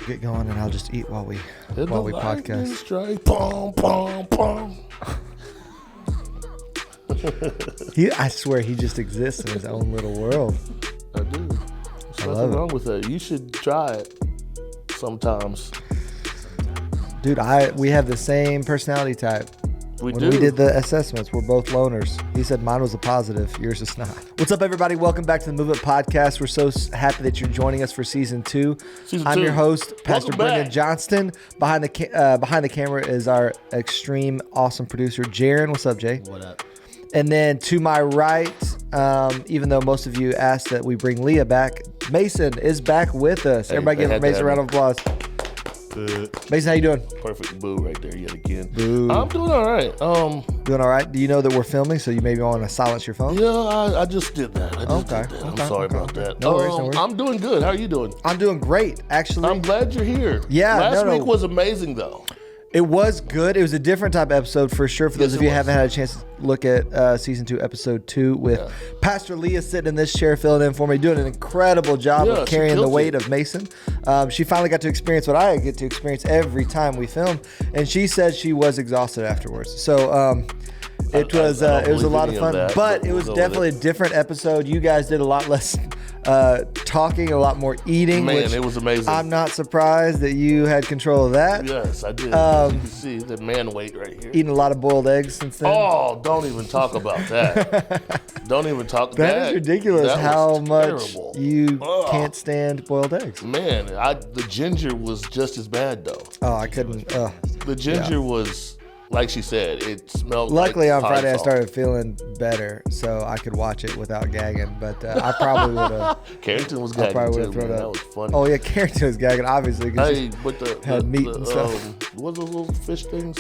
get going, and I'll just eat while we podcast. Straight. Pom, pom, pom. I swear he just exists in his own little world. I do. There's nothing wrong with that. You should try it sometimes. Dude, we have the same personality type. We When we did the assessments, we're both loners. He said mine was a positive, yours is not. What's up, everybody? Welcome back to the Move It Podcast. We're so happy that you're joining us for season 2. I'm your host, Pastor Brendan Johnston. Behind the camera is our extreme awesome producer, Jaron. What's up, Jay? What up? And then to my right, even though most of you asked that we bring Leah back, Mason is back with us. Everybody give Mason a round of applause. Mason, how you doing? Perfect boo right there yet again. Boo. I'm doing all right. Doing all right? Do you know that we're filming, so you maybe want to silence your phone? Yeah, I just did that. Okay. I'm sorry about that. No worries. I'm doing good. How are you doing? I'm doing great, actually. I'm glad you're here. Yeah, Last week was amazing, though. It was good. It was a different type of episode for sure. For those of you who haven't had a chance to look at season 2, episode 2 with Pastor Leah sitting in this chair filling in for me, doing an incredible job of carrying the weight of Mason. She finally got to experience what I get to experience every time we film, and she said she was exhausted afterwards. So it was a lot of fun, but it was definitely a different episode. You guys did a lot less talking, a lot more eating. Man, which it was amazing. I'm not surprised that you had control of that. Yes, I did. As you can see the man weight right here. Eating a lot of boiled eggs since then. Oh, don't even talk about that. Don't even talk. That is ridiculous how much terrible. You can't stand boiled eggs. Man, the ginger was just as bad though. Oh, I couldn't. The ginger was, like she said, it smelled. Luckily, like on Friday, I salt. started feeling better, so I could watch it without gagging. But I probably would have. Carrington was gagging too. Man. That was funny. Oh yeah, Carrington was gagging, obviously. Hey, but had meat and stuff. What those little fish things?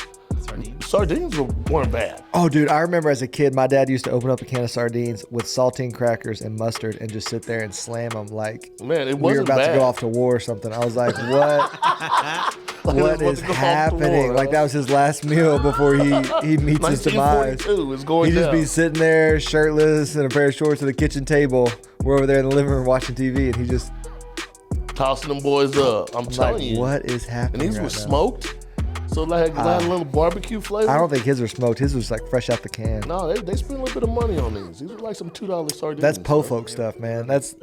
Sardines weren't bad. Oh, dude, I remember as a kid, my dad used to open up a can of sardines with saltine crackers and mustard and just sit there and slam them like man, it wasn't we were about bad. to go off to war or something. I was like, what? What is happening? Like that was his last meal before he meets his demise. Is going He'd just down. be sitting there shirtless in a pair of shorts at the kitchen table. We're over there in the living room watching TV, and he just tossing them boys up. I'm telling you. What is happening? And these right were now? smoked, so like had a little barbecue flavor. I don't think his were smoked. His was like fresh out the can. No, they spent a little bit of money on these. These were like some $2 sardines. That's po folk stuff, man. That's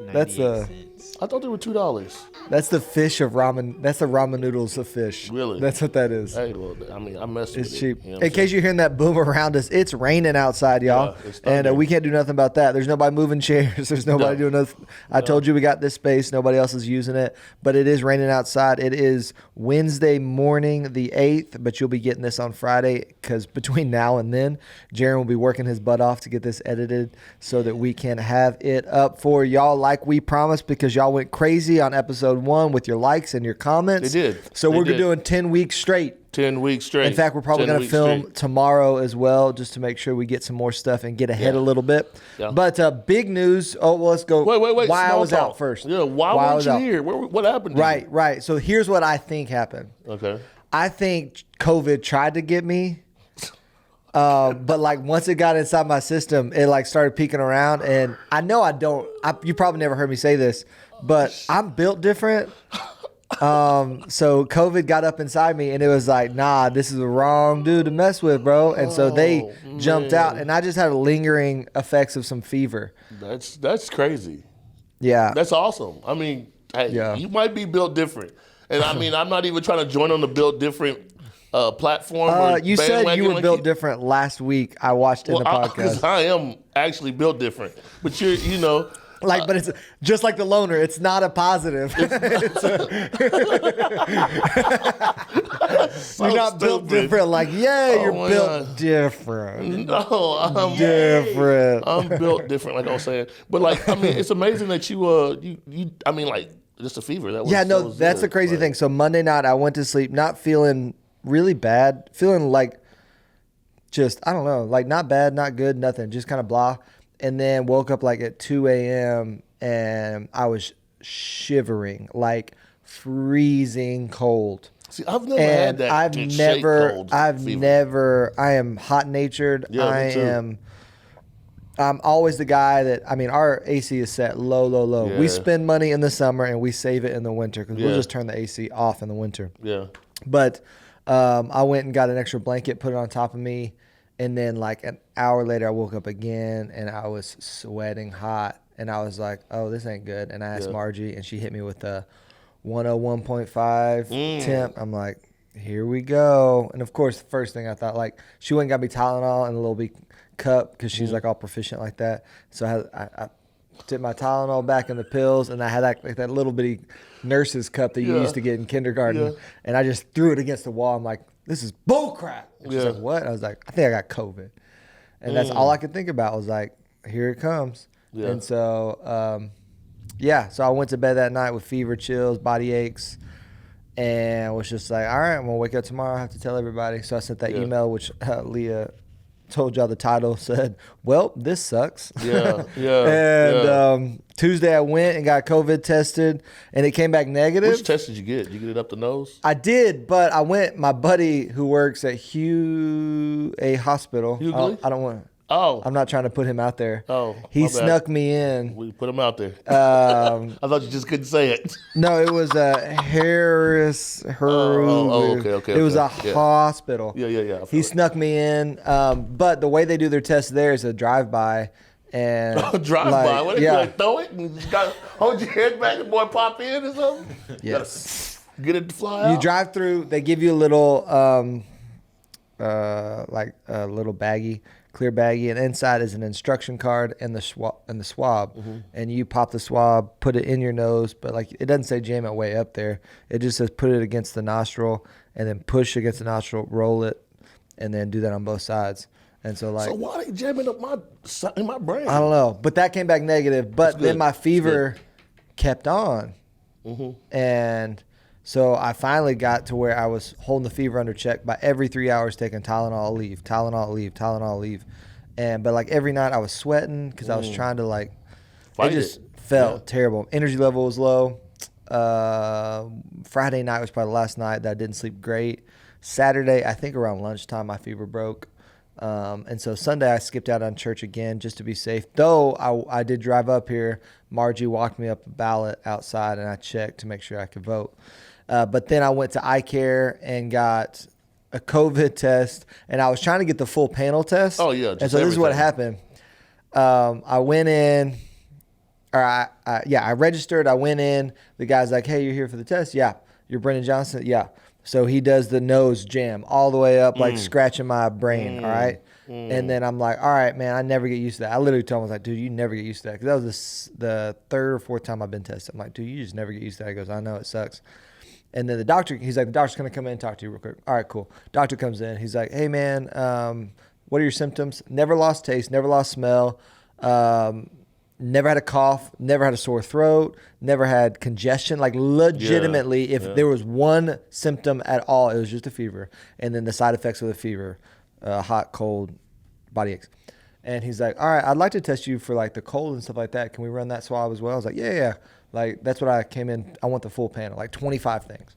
I thought they were $2. That's the fish of ramen. That's the ramen noodles of fish. Really? That's what that is. Hey, well, I mean, I messed with it. It's cheap. You know what I'm In case you're hearing that boom around us, it's raining outside, y'all. Yeah, it's and thunder. we can't do nothing about that. There's nobody moving chairs. There's nobody doing nothing. I told you we got this space. Nobody else is using it. But it is raining outside. It is Wednesday morning, the 8th, but you'll be getting this on Friday because between now and then, Jaron will be working his butt off to get this edited so that we can have it up for y'all like we promised because y'all went crazy on episode 1 with your likes and your comments. They did. So They we're did. doing 10 weeks straight. 10 weeks straight. In fact, we're probably 10 going to weeks film straight. tomorrow as well, just to make sure we get some more stuff and get ahead a little bit. Yeah. But big news. Oh, well, let's go. Wait. Why I small was talk. out first. Yeah, why I weren't was you out. here? What happened to you? Right. So here's what I think happened. Okay. I think COVID tried to get me. But like once it got inside my system, it like started peeking around. And I know you probably never heard me say this, but I'm built different. So COVID got up inside me and it was like, nah, this is the wrong dude to mess with, bro. And so they jumped out and I just had lingering effects of some fever. That's crazy. Yeah. That's awesome. I mean, hey, you might be built different. And I mean, I'm not even trying to join on the built different platform. You said you were built different last week. I watched in the podcast. Because I am actually built different. But you know. But it's just like the loner. It's not a positive. You're not built different. Like, you're built different. No, I'm different. I'm built different, like I was saying. But like, I mean, it's amazing that you I mean, like, just a fever. That was, that's the crazy thing. So Monday night, I went to sleep not feeling really bad, feeling like just, I don't know, like not bad, not good, nothing, just kind of blah. And then woke up like at 2 a.m. and I was shivering, like freezing cold. See, I've never had that. I am hot natured. Yeah, I me too. am I'm always the guy that, I mean, our AC is set low. Yeah. We spend money in the summer and we save it in the winter because we'll just turn the AC off in the winter. Yeah. But I went and got an extra blanket, put it on top of me, and then like an hour later I woke up again and I was sweating hot. And I was like, oh, this ain't good. And I asked Margie, and she hit me with a 101.5 temp. I'm like, here we go. And of course, the first thing I thought, like, she went and got me Tylenol in a little bit cup because she's like all proficient like that. So I dipped my Tylenol back in the pills, and I had that little bitty nurse's cup that you used to get in kindergarten. And I just threw it against the wall. I'm like, this is bull crap. And she's like, what? I was like, I think I got COVID. And that's all I could think about was like, here it comes. Yeah. And so, so I went to bed that night with fever, chills, body aches, and was just like, all right, I'm going to wake up tomorrow. I have to tell everybody. So I sent that email, which Leah told y'all the title, said, well, this sucks. And Tuesday I went and got COVID tested, and it came back negative. Which test did you get? Did you get it up the nose? I did, but I went, my buddy who works at A Hospital. I don't want to. Oh. I'm not trying to put him out there. Oh. He snuck me in. We put him out there. I thought you just couldn't say it. No, it was Harris. Okay. It was a hospital. Yeah. He snuck me in. But the way they do their test there is a drive-by. And drive-by? What, you like throw it and you got hold your head back and boy pop in or something? Yes. Get it to fly out? You drive through. They give you a little, like a little baggie. Clear baggie, and inside is an instruction card and the swab. And you pop the swab, put it in your nose, but like it doesn't say jam it way up there. It just says put it against the nostril and then push against the nostril, roll it, and then do that on both sides. And so like, so why they jamming up in my brain? I don't know, but that came back negative. But then my fever kept on, and so I finally got to where I was holding the fever under check by every 3 hours taking Tylenol, leave. But like every night I was sweating because I was trying to like, it just felt terrible. Energy level was low. Friday night was probably the last night that I didn't sleep great. Saturday, I think around lunchtime, my fever broke. And so Sunday I skipped out on church again just to be safe. Though I did drive up here. Margie walked me up a ballot outside and I checked to make sure I could vote. But then I went to eye care and got a COVID test, and I was trying to get the full panel test. Oh, yeah. And so this is what happened. I went in, or I registered. I went in. The guy's like, hey, you're here for the test? Yeah. You're Brendan Johnson? Yeah. So he does the nose jam all the way up, like scratching my brain, all right? And then I'm like, all right, man, I never get used to that. I literally told him, I was like, dude, you never get used to that. Because that was the third or fourth time I've been tested. I'm like, dude, you just never get used to that. He goes, I know, it sucks. And then the doctor, he's like, the doctor's going to come in and talk to you real quick. All right, cool. Doctor comes in. He's like, hey, man, what are your symptoms? Never lost taste, never lost smell, never had a cough, never had a sore throat, never had congestion. Like legitimately, if there was one symptom at all, it was just a fever. And then the side effects of the fever, hot, cold, body aches. And he's like, all right, I'd like to test you for like the cold and stuff like that. Can we run that swab as well? I was like, yeah. Like, that's what I came in. I want the full panel, like 25 things.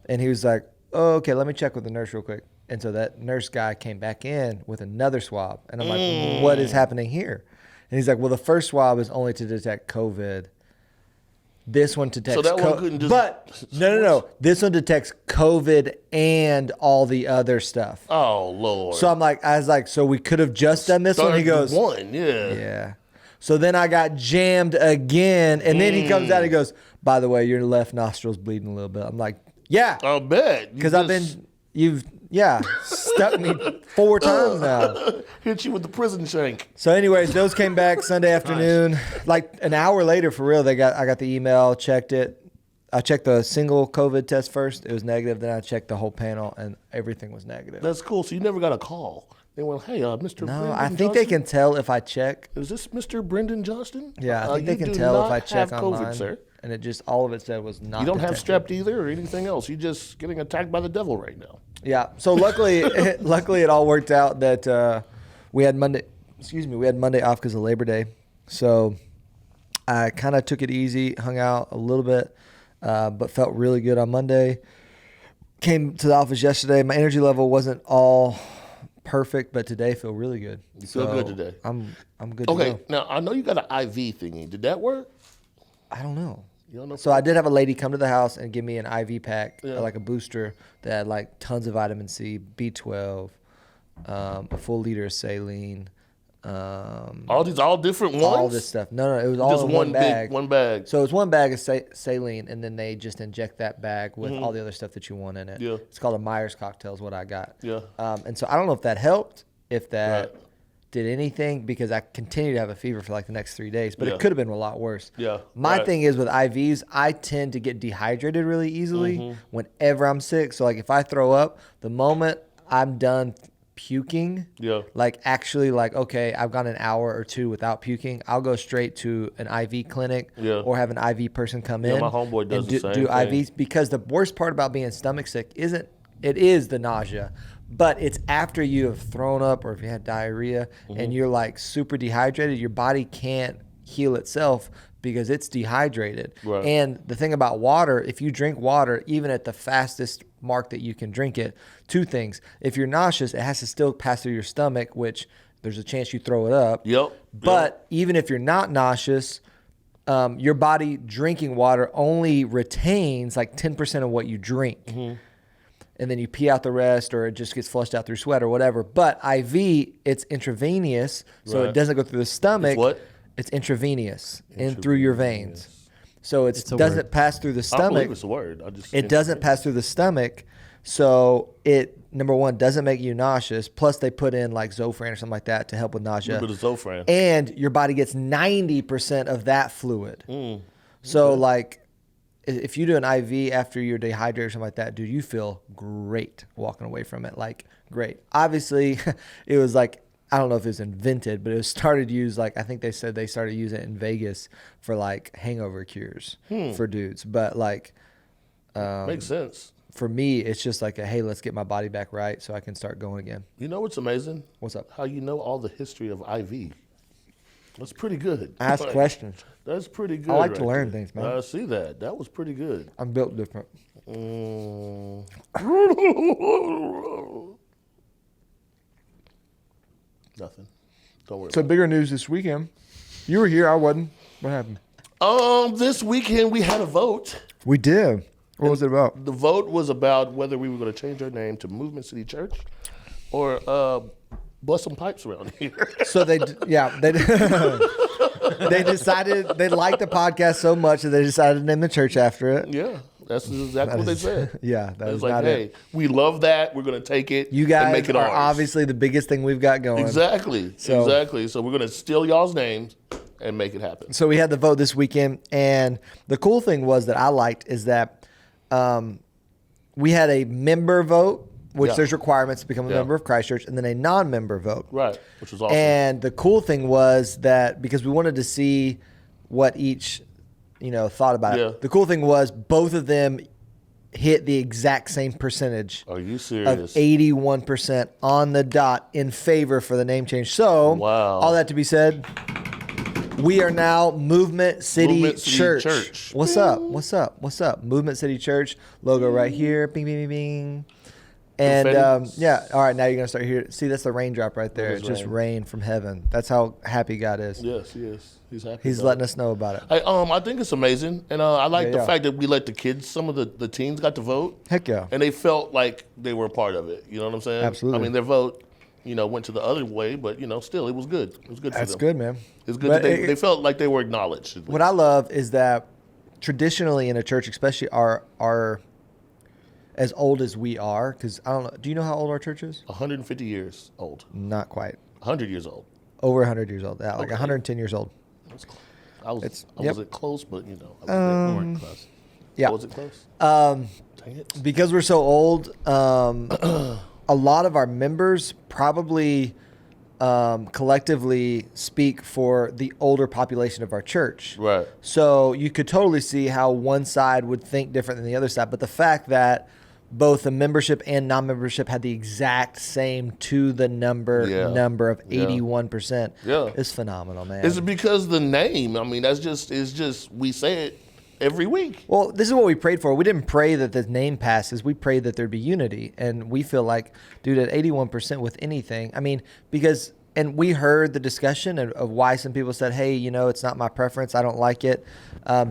And he was like, oh, okay, let me check with the nurse real quick. And so that nurse guy came back in with another swab. And I'm like, what is happening here? And he's like, well, the first swab is only to detect COVID. This one detects So that one couldn't just... But, no. This one detects COVID and all the other stuff. Oh, Lord. So I was like, so we could have just done this one? He goes... Yeah. So then I got jammed again, and then he comes out and he goes, by the way, your left nostril's bleeding a little bit. I'm like, yeah. I bet. Because you've stuck me 4 times now. Hit you with the prison shank. So anyways, those came back Sunday afternoon. Nice. Like an hour later, for real, I got the email, checked it. I checked the single COVID test first. It was negative. Then I checked the whole panel, and everything was negative. That's cool. So you never got a call. They went, hey, Mr. No, I think they can tell if I check. Is this Mr. Brendan Johnston? Yeah, I think they can tell if I check online. COVID, sir. And it just, all of it said was not You don't detected. have strep either or anything else. You're just getting attacked by the devil right now. Yeah. So luckily it all worked out that we had Monday off because of Labor Day. So I kind of took it easy, hung out a little bit, but felt really good on Monday. Came to the office yesterday. My energy level wasn't all perfect, but today feel really good. You feel good today? I'm good. Okay, to go. now I know you got an IV thingy. Did that work? I don't know. You don't know? So I did have a lady come to the house and give me an IV pack, like a booster that had like tons of vitamin C, B12, a full liter of saline. All different ones? All this stuff. No, it was all just in one bag. One bag. So it's one bag of saline, and then they just inject that bag with all the other stuff that you want in it. Yeah. It's called a Myers cocktail is what I got. Yeah. And so I don't know if that helped, if that did anything, because I continued to have a fever for like the next 3 days, but it could have been a lot worse. Yeah. My thing is with IVs, I tend to get dehydrated really easily whenever I'm sick. So like if I throw up, the moment I'm done puking, like actually like, okay, I've gone an hour or two without puking, I'll go straight to an IV clinic or have an IV person come in my homeboy does and the same do thing. IVs, because the worst part about being stomach sick is the nausea, but it's after you have thrown up or if you had diarrhea and you're like super dehydrated, your body can't heal itself because it's dehydrated. Right. And the thing about water, if you drink water, even at the fastest mark that you can drink it, two things. If you're nauseous, it has to still pass through your stomach, which there's a chance you throw it up. But even if you're not nauseous, your body drinking water only retains like 10% of what you drink. And then you pee out the rest, or it just gets flushed out through sweat or whatever. But IV, it's intravenous, so it doesn't go through the stomach. It's what? It's intravenous in through your veins. So it doesn't pass through the stomach. I believe it's a word. It doesn't pass through the stomach. So it, number one, doesn't make you nauseous. Plus they put in like Zofran or something like that to help with nausea. A little bit of Zofran. And your body gets 90% of that fluid. So like if you do an IV after you're dehydrated or something like that, dude, you feel great walking away from it. Like great. Obviously it was like, I don't know if it was invented, but it was started used, like I think they said they started using it in Vegas for like hangover cures for dudes. But like makes sense. For me, it's just like hey, let's get my body back right so I can start going again. You know what's amazing? What's up? How you know all the history of IV. That's pretty good. Ask questions. That's pretty good. I like to learn things, man. I see that. That was pretty good. I'm built different. Nothing. Don't worry. So bigger news this weekend. You were here. I wasn't. What happened? This weekend we had a vote. We did. What was it about? The vote was about whether we were going to change our name to Movement City Church or bust some pipes around here. So they decided they liked the podcast so much that they decided to name the church after it. Yeah, that's exactly what they said. Yeah, that is like, not hey, it. We love that. We're going to take it. You guys and make it are ours. obviously the biggest thing we've got going. Exactly. So we're going to steal y'all's names and make it happen. So we had the vote this weekend, and the cool thing was that I liked is that we had a member vote, which there's requirements to become a member of Christ Church, and then a non-member vote. Right, which was awesome. And the cool thing was that because we wanted to see what each, thought about it. The cool thing was both of them hit the exact same percentage. Are you serious? Of 81% on the dot in favor for the name change. So, all that to be said, we are now Movement City Church. What's up? What's up? What's up? Movement City Church. Logo right here. Bing, bing, bing, bing. And all right, now you're going to start hearing. See, that's the raindrop right there. It's just rain from heaven. That's how happy God is. Yes, he is. He's happy. He's letting us know about it. I think it's amazing. And I like the fact that we let the kids, some of the teens got to vote. Heck yeah. And they felt like they were a part of it. You know what I'm saying? Absolutely. I mean, their vote, went to the other way, but, still, it was good. It was good for them. That's good, man. It's good that they felt like they were acknowledged. What I love is that traditionally in a church, especially our as old as we are, because I don't know. Do you know how old our church is? 150 years old. Not quite. 100 years old. Over 100 years old. Yeah, like 110 years old. I wasn't close, but I was close. Yeah. Was it close? Dang it. Because we're so old, a lot of our members probably collectively speak for the older population of our church. Right. So you could totally see how one side would think different than the other side. But the fact that both the membership and non-membership had the exact same to the number of 81% is phenomenal, man. Is it because the name? I mean, it's just we say it every week. Well, this is what we prayed for. We didn't pray that the name passes. We prayed that there'd be unity. And we feel like, dude, at 81% with anything, I mean, because, and we heard the discussion of why some people said, hey, you know, it's not my preference. I don't like it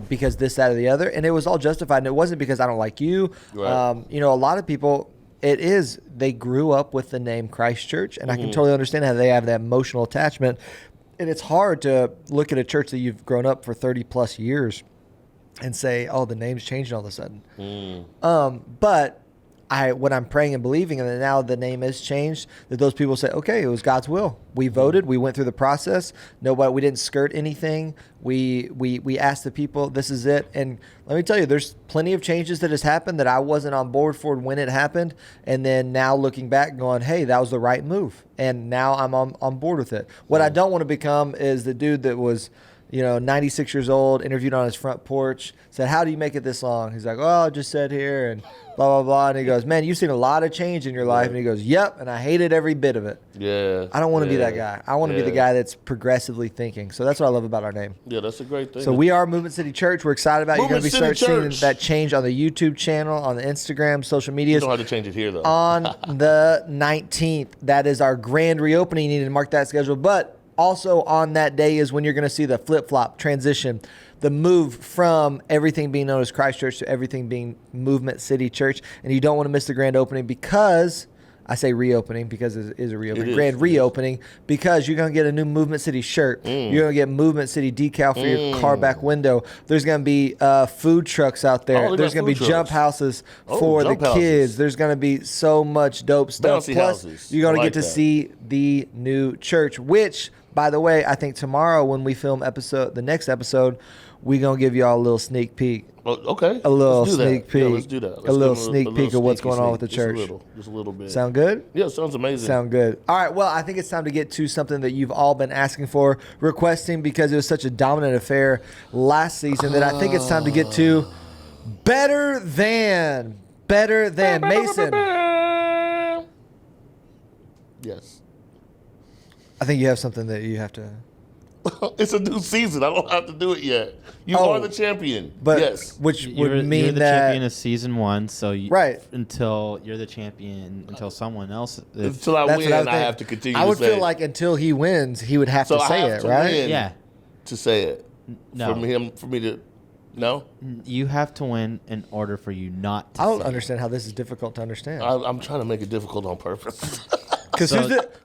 because this, that, or the other. And it was all justified. And it wasn't because I don't like you. Right. You know, a lot of people, they grew up with the name Christ Church. And I can totally understand how they have that emotional attachment. And it's hard to look at a church that you've grown up for 30 plus years and say, oh, the name's changing all of a sudden. But what I'm praying and believing, and that now the name is changed, that those people say, okay, it was God's will. We voted. We went through the process. We didn't skirt anything. We asked the people, this is it. And let me tell you, there's plenty of changes that has happened that I wasn't on board for when it happened. And then now looking back going, hey, that was the right move. And now I'm on board with it. What I don't want to become is the dude that was, 96 years old, interviewed on his front porch, said, how do you make it this long? He's like, oh, I just sat here and blah, blah, blah. And he goes, man, you've seen a lot of change in your life. And he goes, yep. And I hated every bit of it. Yeah. I don't want to be that guy. I want to be the guy that's progressively thinking. So that's what I love about our name. Yeah, that's a great thing. So we are Movement City Church. We're excited about it. You're going to start seeing that change on the YouTube channel, on the Instagram, social media. You don't have to change it here, though. On the 19th. That is our grand reopening. You need to mark that schedule. But also on that day is when you're going to see the flip-flop transition, the move from everything being known as Christ Church to everything being Movement City Church. And you don't want to miss the grand opening because, I say reopening because it is a reopening, grand reopening, because you're going to get a new Movement City shirt. You're going to get Movement City decal for your car back window. There's going to be food trucks out there. There's going to be jump houses for the kids. There's going to be so much dope stuff. Plus, you're going to get to see the new church, which, by the way, I think tomorrow when we film the next episode, we're going to give y'all a little sneak peek. Okay. A little sneak peek. Yeah, let's do that. A little sneak peek of what's going on with the church. Just a little bit. Sound good? Yeah, sounds amazing. Sound good. All right, well, I think it's time to get to something that you've all been asking for, requesting, because it was such a dominant affair last season that I think it's time to get to Better Than. Mason. Yes. I think you have something that you have to... It's a new season. I don't have to do it yet. You are the champion. But yes. Which would mean you're the that... champion of season 1, so until you're the champion, until someone else... Until I win, I have to continue I would feel like until he wins, he would have to say it, right? Yeah. To say it. No. For me to... No? You have to win in order for you not to I don't understand how this is difficult to understand. I'm trying to make it difficult on purpose. Because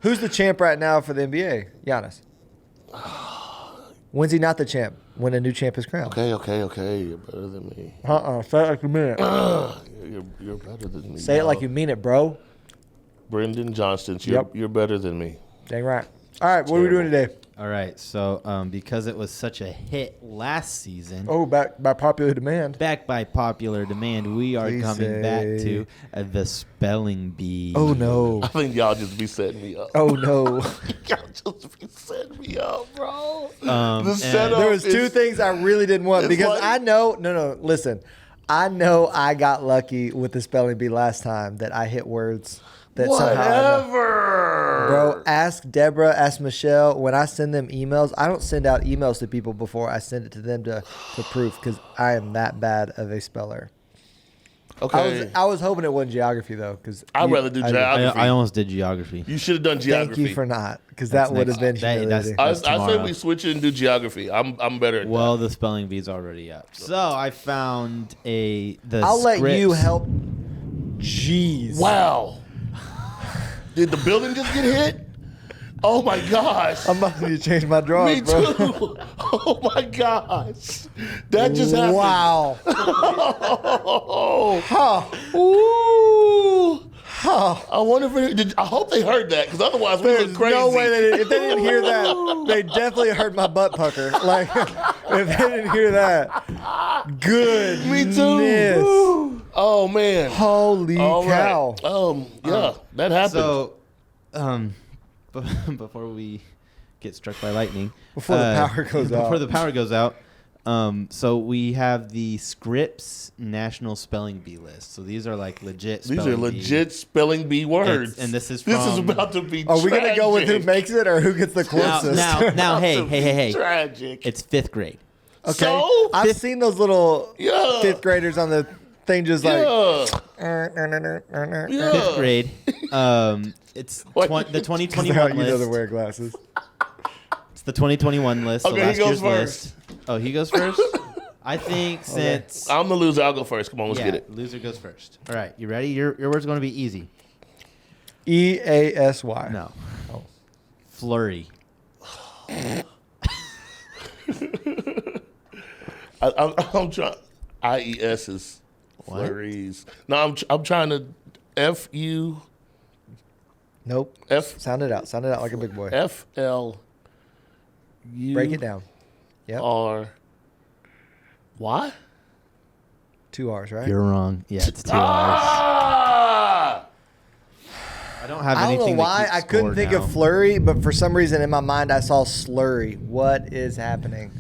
who's the champ right now for the NBA? Giannis. When's he not the champ? When a new champ is crowned. Okay. You're better than me. Say it like you mean it. You're better than me. Say it like you mean it, bro. Brendan Johnston, you're better than me. Dang right. All right, what are we doing today? All right, so because it was such a hit last season. Oh, back by popular demand. Back by popular demand, we are coming back to the spelling bee. Oh, no. I think y'all just be setting me up. Oh, no. Y'all just be setting me up, bro. There was two things I really didn't want because I know, listen. I know I got lucky with the spelling bee last time that I hit words that somehow. Bro, ask Deborah, ask Michelle. When I send them emails, I don't send out emails to people before I send it to them to proof because I am that bad of a speller. Okay. I was hoping it wasn't geography though, because I'd rather do geography. I almost did geography. You should have done geography. Thank you for not, because that would have been humiliating. I say we switch it and do geography. I'm better at that. Well, the spelling bee's already up. So I found I'll let you help. Jeez. Wow. Did the building just get hit? Oh my gosh. I'm about to change my drawing. Me too. Bro. Oh my gosh. That just happened. Wow. Ooh. I wonder if I hope they heard that, because otherwise we look crazy. No way if they didn't hear that, they definitely heard my butt pucker. Like, if they didn't hear that, goodness. Me too. Oh man. Holy cow. Yeah, that happened. So, before we get struck by lightning, before the power goes out. So we have the Scripps National Spelling Bee list. So these are like legit. Spelling bee words. And this is about to be. Are we tragic. gonna go with who makes it or who gets the closest? Now, hey! Tragic. It's 5th grade. Okay. So? I've seen those little fifth graders on the thing just like. Fifth grade. It's the 2021 You know to list. wear glasses. It's the 2021 list. Okay, so last he goes year's first. list. Oh, he goes first? I think since... I'm the loser. I'll go first. Come on, let's get it. Loser goes first. All right, you ready? Your word's going to be easy. EASY. No. Oh. Flurry. I'm trying. IES is flurries. No, I'm trying to FU. Nope. Sound it out. Sound it out like a big boy. FLU. Break it down. Yep. R. Why? 2 R's, right? You're wrong. Yeah, it's 2 R's. Ah! I don't have I don't anything know why. to keep I couldn't score think now. of flurry, but for some reason in my mind I saw slurry. What is happening?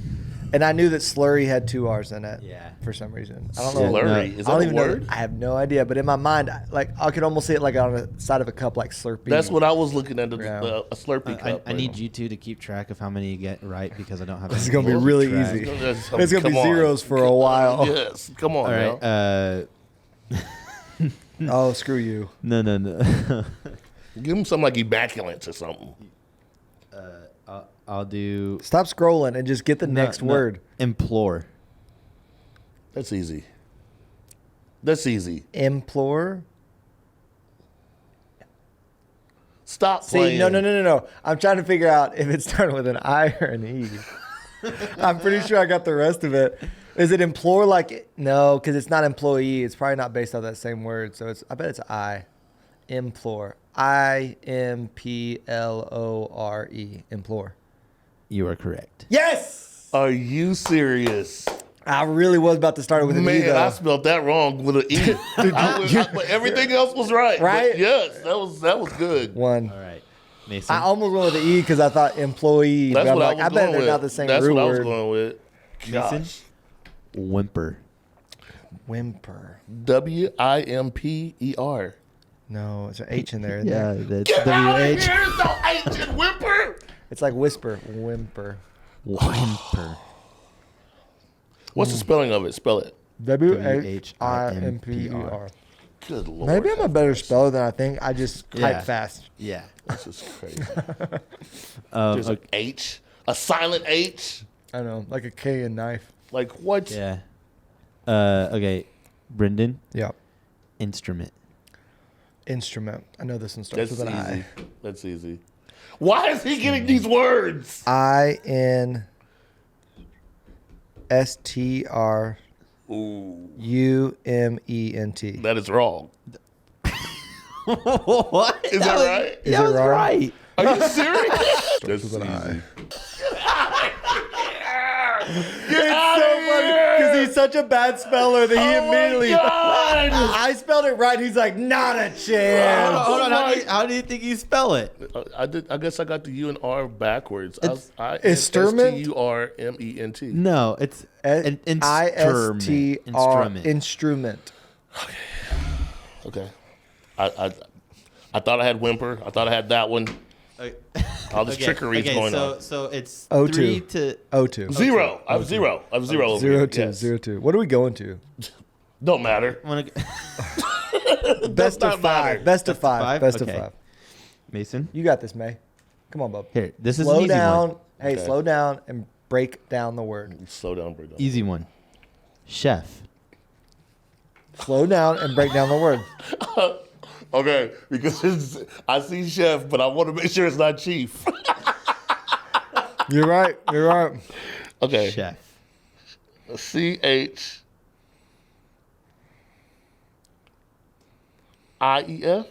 And I knew that slurry had 2 R's in it. Yeah. For some reason. I don't know. Slurry. Is I don't that a even word? know. I have no idea. But in my mind, I could almost see it like on the side of a cup, like Slurpee. That's what I was looking at, a Slurpee I cup. need you two to keep track of how many you get right because I don't have. This is gonna be really easy. It's gonna be zeros for a while. Yes, come on. All right. Oh, screw you. No. Give him something like immaculate or something. I'll do. Stop scrolling and just get the next word. Implore. That's easy. That's easy. Implore. Stop See, playing. no. I'm trying to figure out if it's starting with an I or an E. I'm pretty sure I got the rest of it. Is it implore like no? Because it's not employee. It's probably not based on that same word. So I bet it's I. Implore. IMPLORE. Implore. You are correct. Yes. Are you serious? I really was about to start it with an E. Man, Though. I spelled that wrong with an E. But everything else was right. Right? But yes, that was good. One. All right, Mason. I almost went with the E because I thought employee. That's but I'm what like, I was bet going they're with. not the same That's root what I was word. going with. Mason? Gosh. Whimper. Whimper. WIMPER. No, it's an H in there. Isn't Yeah, there? that's Get out of WH. here! There's no H in whimper. It's like whisper. Whimper. Whimper. What's the spelling of it? Spell it. WHIMPER. Good Lord. Maybe I'm a better speller than I think. I just Yeah. type fast. Yeah. This is crazy. There's an H, a silent H. I don't know, like a K in knife. Like what? Yeah. Okay, Brendan. Yeah. Instrument. Instrument. I know this one starts That's with an easy. That's easy. Why is he getting these words? INSTRUMENT. That is wrong. What? Is that right? Is that it was wrong? right. Are you serious? That's with an easy. It's so funny because he's such a bad speller that he immediately. I spelled it right. He's like, not a chance. Hold on. How do you think you spell it? I guess I got the U and R backwards. Instrument? STURMENT. No, it's an instrument. ISTR. Instrument. Okay. I thought I had whimper. I thought I had that one. All this trickery is going on. So it's 0-2. 3 to 0-2. Zero. I have zero. I have zero over 0-2. here. Yes. 0-2. What are we going to? Don't matter. Best of not matter. five. Best of five. Best of Okay. five. Mason. You got this, May. Come on, bub. Here, this is Slow an easy down. one. Hey, Okay. slow down and break down the word. Slow down, break down. Easy one. Chef. Slow down and break down the word. Okay, because I see chef, but I want to make sure it's not chief. You're right. You're right. Okay. Chef. CHIEF.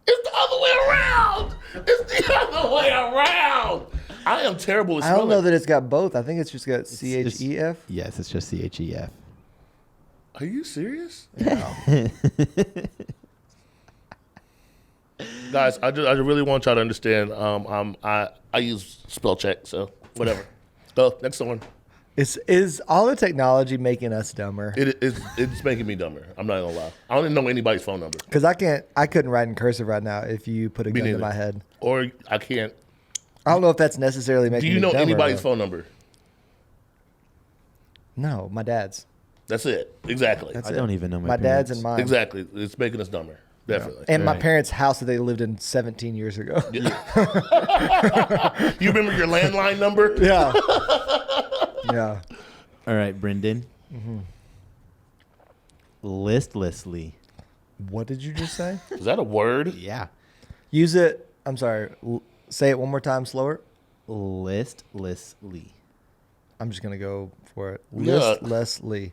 It's the other way around. It's the other way around. I am terrible with I spelling. don't know that it's got both. I think it's just got CHEF. Yes, it's just CHEF. Are you serious? Guys, I really want y'all to understand. I use spell check, so whatever. So next one. Is all the technology making us dumber? It's making me dumber. I'm not gonna lie. I don't even know anybody's phone number, Because I couldn't write in cursive right now if you put a gun to neither. my head. or I can't. I don't know if that's necessarily making Do you me know dumber, anybody's but phone number? No, my dad's. That's it. Exactly. I don't even know my dad's and mine. Exactly. It's making us dumber. Definitely. And my parents' house that they lived in 17 years ago. You remember your landline number? Yeah. Yeah. All right, Brendan. Mm-hmm. Listlessly. What did you just say? Is that a word? Yeah. Use it. I'm sorry. Say it one more time slower. Listlessly. I'm just going to go for it. Yeah. Listlessly. Listlessly.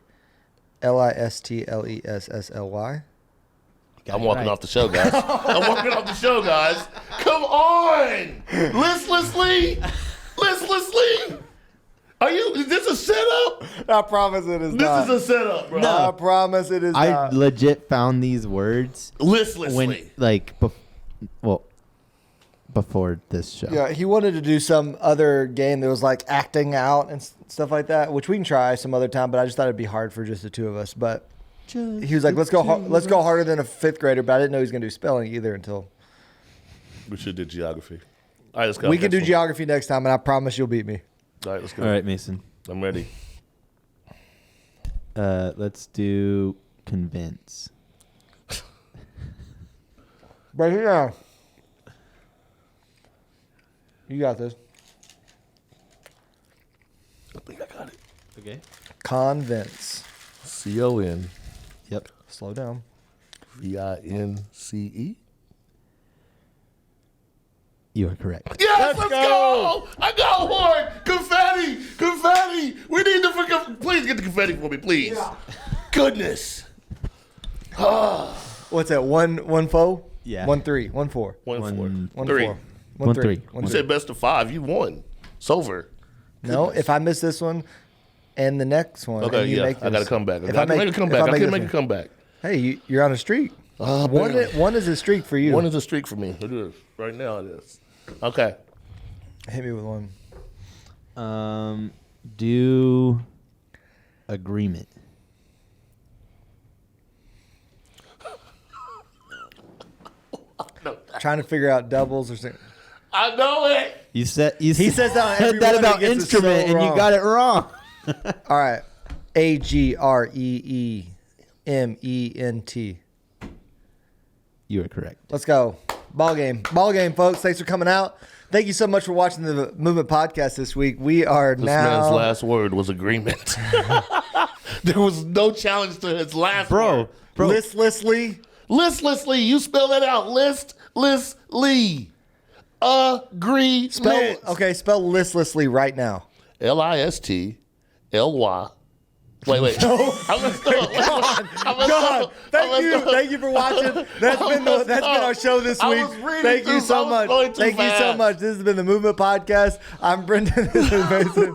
I'm walking off the show, guys. I'm walking off the show, guys. Come on! Listlessly! Is this a setup? I promise it is not. This is a setup, bro. No. I promise it is not. I legit found these words Listlessly. Before this show. Yeah, he wanted to do some other game that was like acting out and stuff like that, which we can try some other time, but I just thought it'd be hard for just the two of us. But he was like, let's go harder than a fifth grader, but I didn't know he was going to do spelling either until. We should do geography. All right, let's go. We can do geography next time, and I promise you'll beat me. All right, let's go. All right, Mason. I'm ready. Let's do convince. Break it down. You got this. I think I got it. Okay. Convince. C-O-N. Yep. Slow down. V-I-N-C-E. You are correct. Yes, let's go! I got one! Confetti! We need the please get the confetti for me, please. Yeah. Goodness. What's that? One foe? Yeah. 1-3. 1-4. 1-4. 1-3. 1-3. You said best of 5. You won. It's over. No, if I miss this one and the next one, okay, and you make this, I got to come back. I can make a comeback. Hey, you're on a streak. One is a streak for you. One is a streak for me. It is. Right now it is. Okay. Hit me with one. Do agreement. Trying to figure out doubles or something. I know it. He said that on every that one about he gets it so instrument, and you wrong. got it wrong. All right. Agreement. You are correct. Let's go. Ball game, folks. Thanks for coming out. Thank you so much for watching the Movement Podcast this week. We are this now. This man's last word was agreement. There was no challenge to his last word. Bro. Listlessly. You spell that out. Listlessly. Agreement. Spell listlessly right now. L-I-S-T-L-Y. Wait. No. God. Thank you for watching. That's been our show this week. Thank you so much. Thank you so much. This has been the Movement Podcast. I'm Brendan. This is Mason.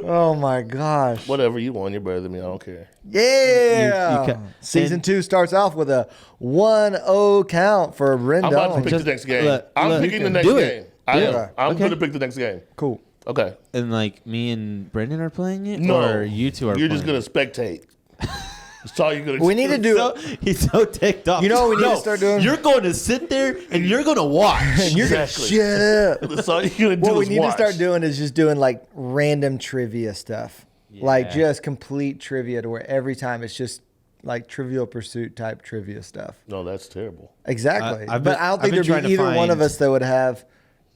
Oh my gosh. Whatever you want, you're better than me. I don't care. Yeah. Season 2 starts off with a 1-0 count for Brendan. I'm about to pick the next game. I'm picking the next game. I'm going to pick the next game. Cool. Okay. And like me and Brendan are playing it? No. Or you two are You're playing just going to spectate. That's all you're going to do. We need to do He's so ticked off. You know what we need to start doing? You're going to sit there and you're going to watch. And you're Exactly. Shut up. That's all you're going to do. What we is need watch. to start doing is just doing like random trivia stuff. Yeah. Like just complete trivia to where every time it's just like Trivial Pursuit type trivia stuff. No, that's terrible. Exactly. I've but I don't think there'd be either one of us that would have.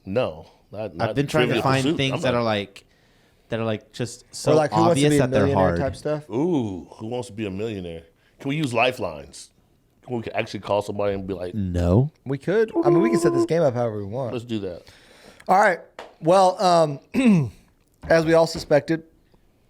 No. I've been trying to find things that are like just so or like Who Wants to obvious Be a that they're Millionaire hard. type stuff. Ooh, Who Wants to Be a Millionaire? Can we use lifelines? Can we actually call somebody and be like, No. We could. I mean, we can set this game up however we want. let's do that. All right. Well, as we all suspected,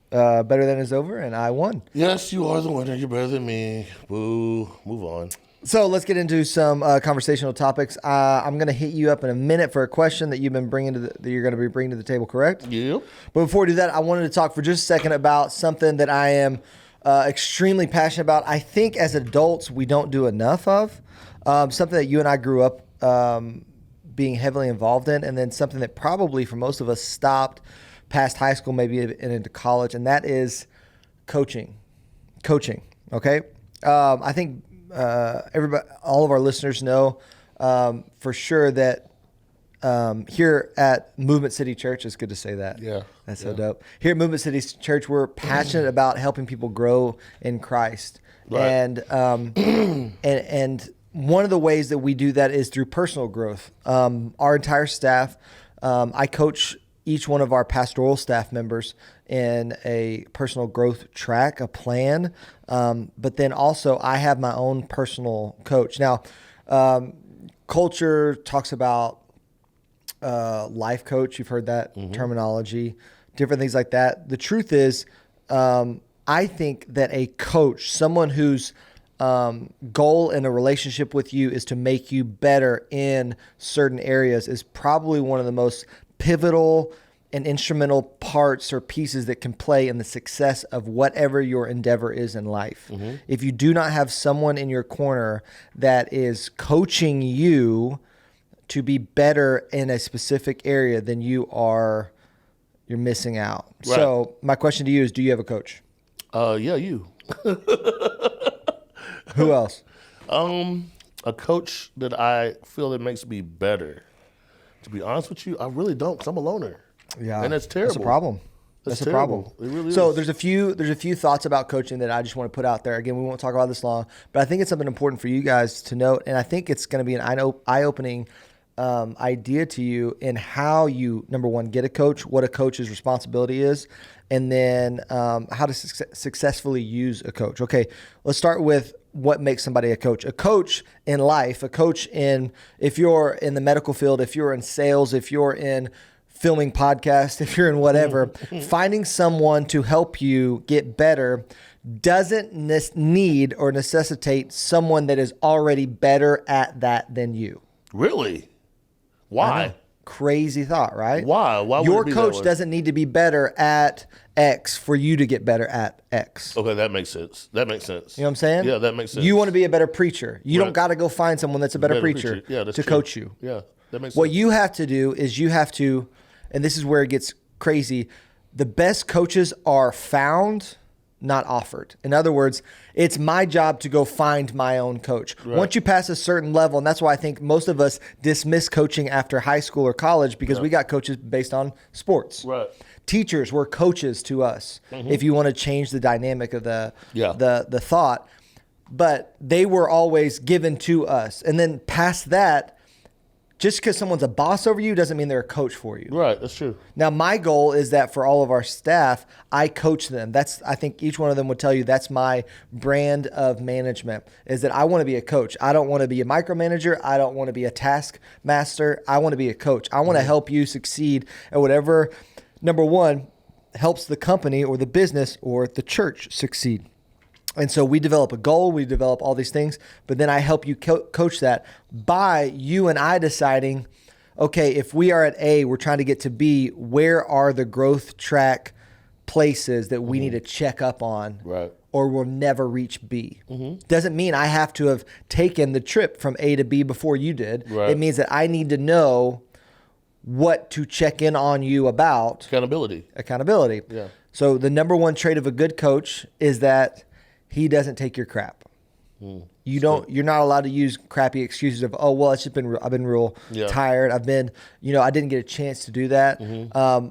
Better Than is over, and I won. Yes, you are the winner. You're better than me. Boo. Move on. So let's get into some conversational topics. I'm going to hit you up in a minute for a question that you've been bringing that you're going to be bringing to the table, correct? Yep. But before we do that, I wanted to talk for just a second about something that I am extremely passionate about. I think as adults we don't do enough of. Something that you and I grew up being heavily involved in, and then something that probably for most of us stopped past high school, maybe and into college, and that is coaching. Okay, I think everybody, all of our listeners know for sure that here at Movement City Church, it's good to say that. Yeah. That's so dope. Here at Movement City Church, we're passionate about helping people grow in Christ. Right. And one of the ways that we do that is through personal growth. Our entire staff, I coach each one of our pastoral staff members in a personal growth track, a plan. But then also I have my own personal coach. Now, culture talks about life coach. You've heard that terminology, different things like that. The truth is, I think that a coach, someone whose goal in a relationship with you is to make you better in certain areas, is probably one of the most pivotal and instrumental parts or pieces that can play in the success of whatever your endeavor is in life. If you do not have someone in your corner that is coaching you to be better in a specific area, then you're missing out. Right. So my question to you is, do you have a coach? Yeah, you. Who else? A coach that I feel that makes me better. To be honest with you, I really don't, because I'm a loner. Yeah, and that's terrible. That's a problem. That's a problem. It really is. So there's a few thoughts about coaching that I just want to put out there. Again, we won't talk about this long, but I think it's something important for you guys to note, and I think it's going to be an eye-opening idea to you in how you, number one, get a coach, what a coach's responsibility is, and then how to successfully use a coach. Okay, let's start with what makes somebody a coach. A coach in life, a coach if you're in the medical field, if you're in sales, if you're in filming podcasts, if you're in whatever, finding someone to help you get better doesn't need or necessitate someone that is already better at that than you. Really? Why? Crazy thought, right? Why? Why would your it be coach that way? doesn't need to be better at X for you to get better at X. Okay, that makes sense. You know what I'm saying? Yeah, that makes sense. You want to be a better preacher. You don't got to go find someone that's a better preacher to coach you. Yeah, that makes sense. What you have to do is and this is where it gets crazy, the best coaches are found, not offered. In other words, it's my job to go find my own coach. Right. Once you pass a certain level, and that's why I think most of us dismiss coaching after high school or college, because we got coaches based on sports. Right. Teachers were coaches to us, if you want to change the dynamic of the thought. But they were always given to us. And then past that, just because someone's a boss over you doesn't mean they're a coach for you. Right, that's true. Now, my goal is that for all of our staff, I coach them. I think each one of them would tell you that's my brand of management, is that I want to be a coach. I don't want to be a micromanager. I don't want to be a task master. I want to be a coach. I want to help you succeed at whatever, number one, helps the company or the business or the church succeed. And so we develop a goal, we develop all these things, but then I help you coach that by you and I deciding, okay, if we are at A, we're trying to get to B, where are the growth track places that we need to check up on, right, or we'll never reach B. Doesn't mean I have to have taken the trip from A to B before you did. Right. It means that I need to know what to check in on you about. Accountability. Yeah. So the number one trait of a good coach is that he doesn't take your crap. You're not allowed to use crappy excuses of, oh, well, I've been real tired. I didn't get a chance to do that.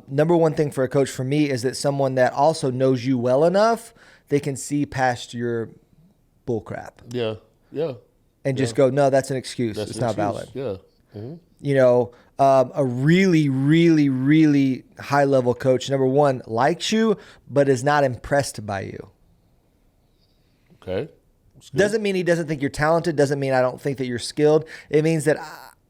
Number one thing for a coach for me is that someone that also knows you well enough, they can see past your bull crap. Yeah. Yeah. And just go, no, that's an excuse. It's not valid. Yeah. A really, really, really high level coach, number one, likes you, but is not impressed by you. Okay. Doesn't mean he doesn't think you're talented. Doesn't mean I don't think that you're skilled. It means that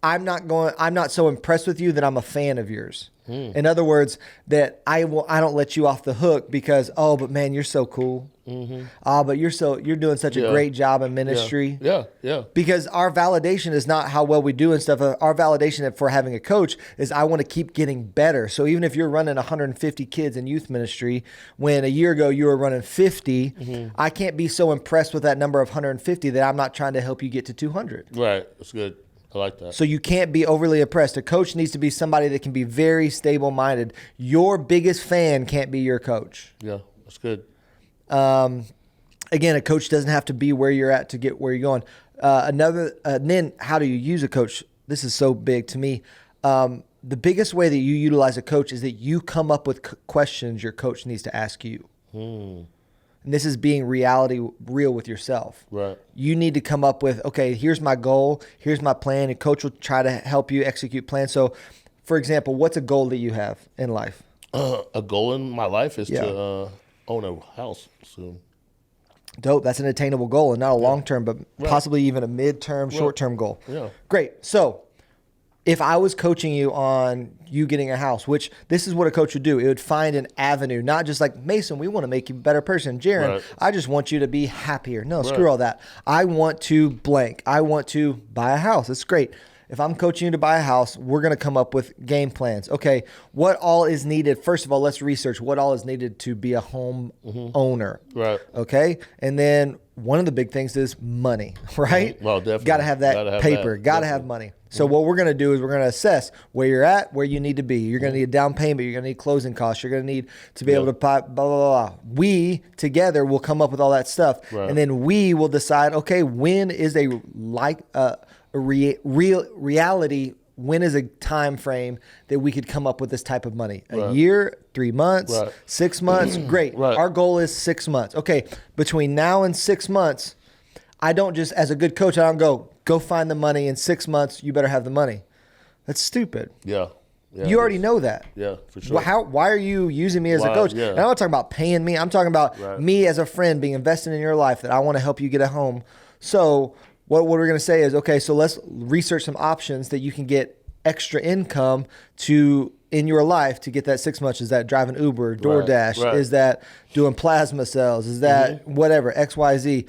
I'm not so impressed with you that I'm a fan of yours. In other words, that I don't let you off the hook because, oh, but man, you're so cool. But you're doing such a great job in ministry. Yeah. Because our validation is not how well we do and stuff. Our validation for having a coach is I want to keep getting better. So even if you're running 150 kids in youth ministry, when a year ago you were running 50, I can't be so impressed with that number of 150 that I'm not trying to help you get to 200. Right. That's good. I like that. So you can't be overly impressed. A coach needs to be somebody that can be very stable-minded. Your biggest fan can't be your coach. Yeah, that's good. Again, a coach doesn't have to be where you're at to get where you're going. Then how do you use a coach? This is so big to me. the biggest way that you utilize a coach is that you come up with questions your coach needs to ask you. And this is being real with yourself. Right. You need to come up with, okay, here's my goal, here's my plan, and coach will try to help you execute plans. So, for example, what's a goal that you have in life? A goal in my life is to own a house soon. Dope. That's an attainable goal, and not a long-term, but possibly even a mid-term, short-term goal. Yeah. Great. So if I was coaching you on you getting a house, which this is what a coach would do, it would find an avenue, not just like, Mason, we want to make you a better person. Jaron, I just want you to be happier. No, screw all that. I want to blank. I want to buy a house. That's great. If I'm coaching you to buy a house, we're going to come up with game plans. Okay, what all is needed? First of all, let's research what all is needed to be a home owner. Right. Okay, and then one of the big things is money, right? Well, definitely. Got to have that paper. Got to have money. So what we're going to do is we're going to assess where you're at, where you need to be. You're going to need a down payment. You're going to need closing costs. You're going to need to be able to buy, blah, blah, blah. We together will come up with all that stuff. Right. And then we will decide, okay, when is a reality, when is a time frame that we could come up with this type of money? A year, 3 months, 6 months? Great. Our goal is 6 months. Okay, between now and 6 months, I don't just, as a good coach, I don't go find the money in 6 months, you better have the money. That's stupid. Yeah, you already know that. Yeah, for sure. Why are you using me as a coach? Yeah. And I'm not talking about paying me. I'm talking about me as a friend being invested in your life, that I want to help you get a home. So what we're going to say is, okay, so let's research some options that you can get extra income to in your life to get that 6 months. Is that driving Uber, DoorDash? Is that doing plasma cells? Is that whatever, XYZ?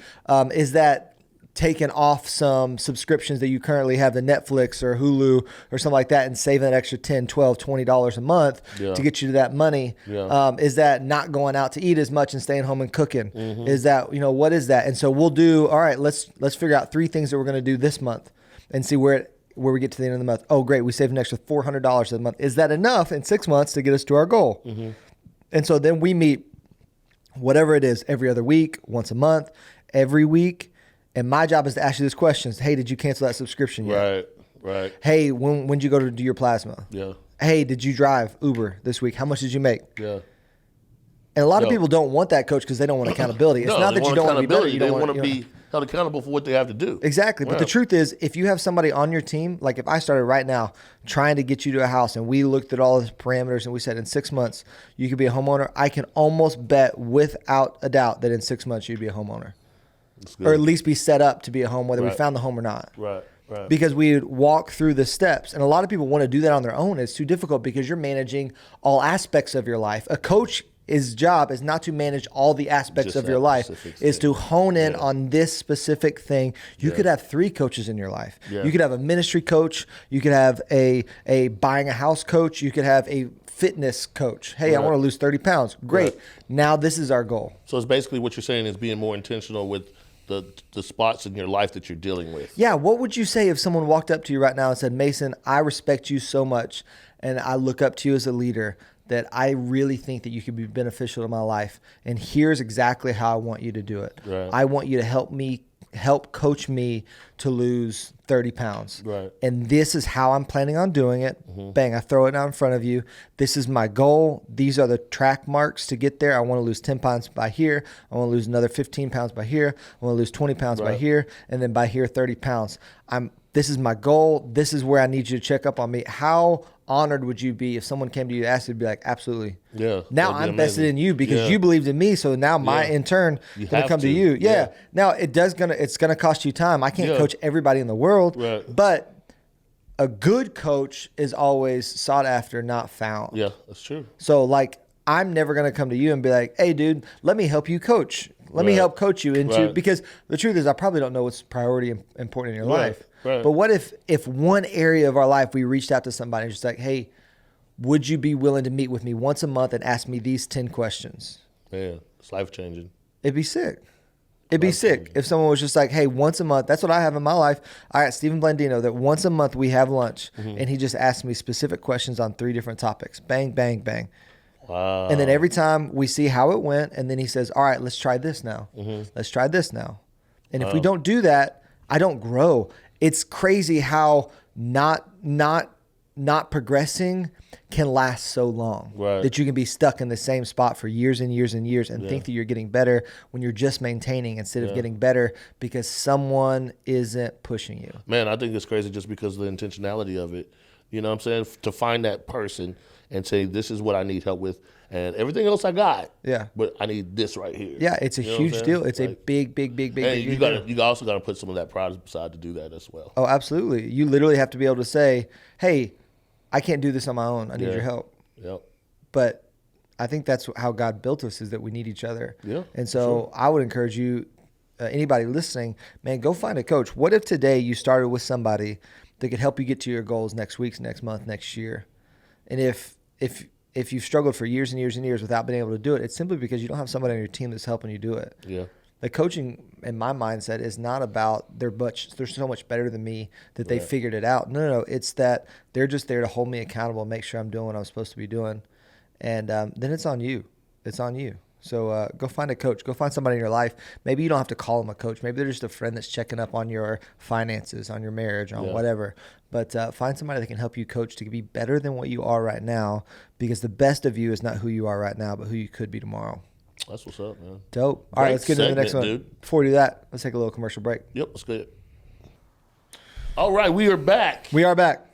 Is that taking off some subscriptions that you currently have to Netflix or Hulu or something like that and saving that extra $10, $12, $20 a month to get you to that money? Is that not going out to eat as much and staying home and cooking? Is that, what is that? And so we'll do, all right, let's figure out 3 things that we're going to do this month and see where we get to the end of the month. Oh, great, we saved an extra $400 a month. Is that enough in 6 months to get us to our goal? And so then we meet, whatever it is, every other week, once a month, every week. And my job is to ask you these questions. Hey, did you cancel that subscription yet? Right. Hey, when did you go to do your plasma? Yeah. Hey, did you drive Uber this week? How much did you make? Yeah. And a lot of people don't want that coach because they don't want accountability. It's not that you don't want to be better. They want to be held accountable for what they have to do. Exactly. But the truth is, if you have somebody on your team, like if I started right now trying to get you to a house and we looked at all the parameters and we said in 6 months you could be a homeowner, I can almost bet without a doubt that in 6 months you'd be a homeowner. Or at least be set up to be a home, whether we found the home or not. Right. Because we would walk through the steps. And a lot of people want to do that on their own. It's too difficult because you're managing all aspects of your life. A coach's job is not to manage all the aspects of your life. Is to hone in on this specific thing. You could have 3 coaches in your life. You could have a ministry coach. You could have a buying a house coach. You could have a fitness coach. Hey, I want to lose 30 pounds. Great. Now this is our goal. So it's basically what you're saying is being more intentional with the spots in your life that you're dealing with. Yeah. What would you say if someone walked up to you right now and said, Mason, I respect you so much and I look up to you as a leader that I really think that you could be beneficial to my life. And here's exactly how I want you to do it. I want you to help coach me to lose 30 pounds. And this is how I'm planning on doing it. Bang, I throw it down in front of you. This is my goal. These are the track marks to get there. I want to lose 10 pounds by here. I want to lose another 15 pounds by here. I want to lose 20 pounds by here. And then by here, 30 pounds. This is my goal. This is where I need you to check up on me. How honored would you be if someone came to you and asked you to be like, absolutely. Yeah. Now I'm invested in you because you believed in me. So now in turn, gonna come to you. Yeah. Now it's gonna cost you time. I can't coach everybody in the world, but a good coach is always sought after, not found. Yeah, that's true. So like, I'm never gonna come to you and be like, hey dude, let me help you coach. Let me help coach you into, because the truth is I probably don't know what's priority and important in your life. But what if one area of our life we reached out to somebody and just like, hey, would you be willing to meet with me once a month and ask me these 10 questions? Yeah, it's life changing. It'd be sick. It'd be sick if someone was just like, hey, once a month, that's what I have in my life. I got Stephen Blandino that once a month we have lunch and he just asks me specific questions on 3 different topics. Bang, bang, bang. Wow. And then every time we see how it went, and then he says, all right, let's try this now. Let's try this now. And if we don't do that, I don't grow. It's crazy how not not progressing can last so long that you can be stuck in the same spot for years and years and years and think that you're getting better when you're just maintaining instead of getting better because someone isn't pushing you. Man, I think it's crazy just because of the intentionality of it. You know what I'm saying? To find that person and say, this is what I need help with, and everything else I got. Yeah. But I need this right here. Yeah, it's a huge deal. It's like, a big deal. You also got to put some of that pride aside to do that as well. Oh, absolutely. You literally have to be able to say, hey, I can't do this on my own. I need your help. Yep. But I think that's how God built us, is that we need each other. Yeah. And so I would encourage you, anybody listening, man, go find a coach. What if today you started with somebody that could help you get to your goals next week, next month, next year? And if you've struggled for years and years and years without being able to do it, it's simply because you don't have somebody on your team that's helping you do it. Yeah. The coaching, in my mindset, is not about they're so much better than me that they figured it out. No. It's that they're just there to hold me accountable and make sure I'm doing what I'm supposed to be doing. And then it's on you. It's on you. So go find a coach. Go find somebody in your life. Maybe you don't have to call them a coach. Maybe they're just a friend that's checking up on your finances, on your marriage, on whatever. But find somebody that can help you coach to be better than what you are right now, because the best of you is not who you are right now, but who you could be tomorrow. That's what's up, man. Dope. All right, let's get into the next one. Dude. Before we do that, let's take a little commercial break. Yep, let's get it. All right, we are back. We are back.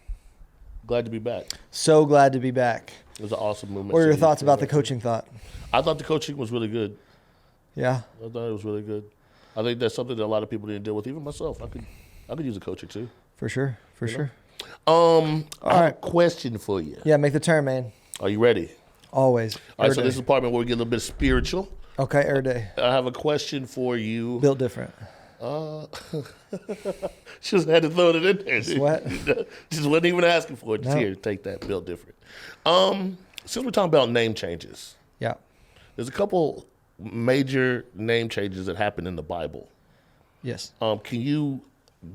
Glad to be back. So glad to be back. It was an awesome movement. What are your thoughts about the coaching thought? I thought the coaching was really good. Yeah. I thought it was really good. I think that's something that a lot of people didn't deal with. Even myself, I could use a coach or two. For sure. I have a question for you. Yeah, make the turn, man. Are you ready? Always. All right, so this is the part where we get a little bit spiritual. Okay, every day. I have a question for you. Built different. Just had to throw it in there. What? Just wasn't even asking for it. Just here, take that. Built different. Since we're talking about name changes. Yeah. There's a couple major name changes that happen in the Bible. Yes. Can you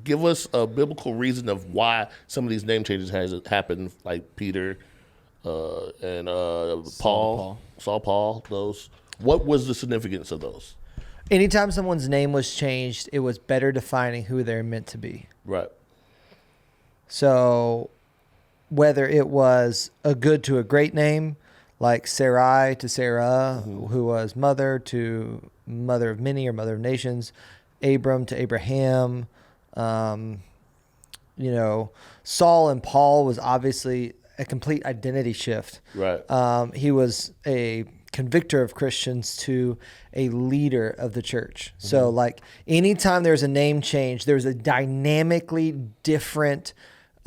give us a biblical reason of why some of these name changes has happened, like Peter and Paul, Saul, Paul, those? What was the significance of those? Anytime someone's name was changed, it was better defining who they're meant to be. Right. So whether it was a good to a great name, like Sarai to Sarah, who was mother to mother of many or mother of nations, Abram to Abraham, Saul and Paul was obviously a complete identity shift. Right. He was a convictor of Christians to a leader of the church. So like anytime there's a name change, there's a dynamically different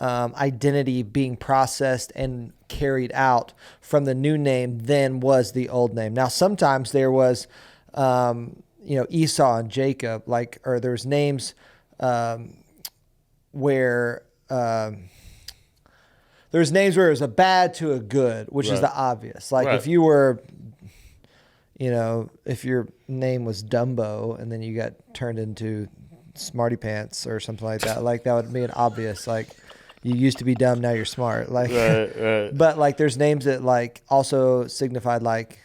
identity being processed and carried out from the new name than was the old name. Now, sometimes there was, Esau and Jacob, or there's names where there's names where it was a bad to a good, which is the obvious. Like if you were, if your name was Dumbo and then you got turned into Smarty Pants or something like that, like that would be an obvious, like you used to be dumb, now you're smart. Like, right. But like there's names that like also signified like,